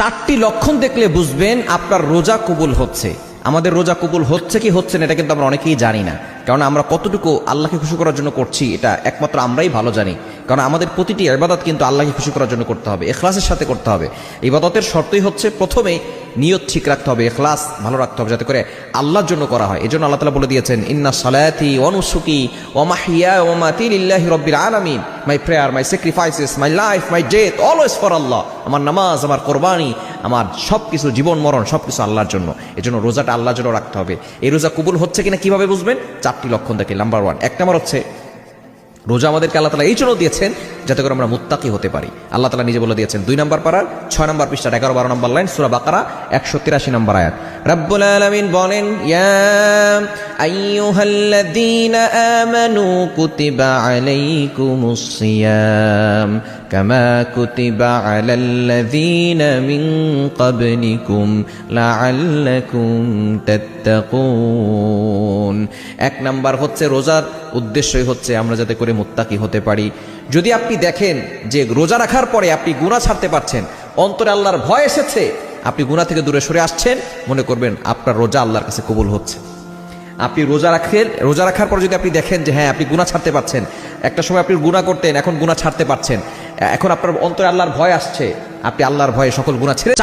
চারটি লক্ষণ দেখলে বুঝবেন আপনার রোজা কবুল হচ্ছে। আমাদের রোজা কবুল হচ্ছে কি হচ্ছে না এটা কিন্তু আমরা অনেকেই জানি না, কারণ আমরা কতটুকু আল্লাহকে খুশি করার জন্য করছি এটা একমাত্র আমরাই ভালো জানি। কারণ আমাদের প্রতিটি ইবাদত কিন্তু আল্লাহকে খুশি করার জন্য করতে হবে, ইখলাসের সাথে করতে হবে। ইবাদতের শর্তই হচ্ছে প্রথমে নিয়ত ঠিক রাখতে হবে, ইখলাস ভালো রাখতে হবে, যাতে করে আল্লাহর জন্য করা হয়। এজন্য আল্লাহ তাআলা বলে দিয়েছেন, ইন্না সালাতি ওয়া নুসুকি ওয়া মাহইয়া ওয়া মামাতি লিল্লাহি রাব্বিল আলামিন, my prayer, my sacrifices, my life, my death, always for Allah. আমার নামাজ, আমার কোরবানি, আমার সবকিছু, জীবন মরণ সবকিছু আল্লাহর জন্য। এজন্য রোজাটা আল্লাহর জন্য রাখতে হবে। এই রোজা কবুল হচ্ছে কিনা কিভাবে বুঝবেন? চারটি লক্ষণ দেখে। নাম্বার 1, এক নাম্বার হচ্ছে রোজা আমাদেরকে আল্লাহ তাআলা এই জন্য দিয়েছেন যাতে করে আমরা মুত্তাকি হতে পারি। আল্লাহ তাআলা নিজে বলে দিয়েছেন 2 নম্বর পারার 6 নম্বর পৃষ্ঠা 11-12 নম্বর লাইন সূরা বাকারা 183 নম্বর আয়াত। রব্বুল আলামিন বলেন, ইয়া আইয়ুহাল্লাযীনা আমানু কুতিবা আলাইকুমুস সিয়াম কামা কুতিবা আলাল্লাযীনা মিন ক্বাবলিকুম লাআল্লাকুম তাত্তাকুন। এক নাম্বার হচ্ছে রোজার উদ্দেশ্যই হচ্ছে আমরা যাতে করে মুত্তাকি হতে পারি। যদি আপনি দেখেন যে রোজা রাখার পরে আপনি গুনাহ ছাড়তে পারছেন, অন্তরে আল্লাহর ভয় এসেছে, আপনি গুনাহ থেকে দূরে সরে আসছেন, মনে করবেন আপনার রোজা আল্লাহর কাছে কবুল হচ্ছে। আপনি রোজা রাখার পর যদি আপনি দেখেন যে হ্যাঁ আপনি গুনাহ ছাড়তে পারছেন, একটা সময় আপনি গুনাহ করতেন, এখন গুনাহ ছাড়তে পারছেন, এখন আপনার অন্তরে আল্লাহর ভয় আসছে, আপনি আল্লাহর ভয়ে সকল গুনাহ ছেড়ে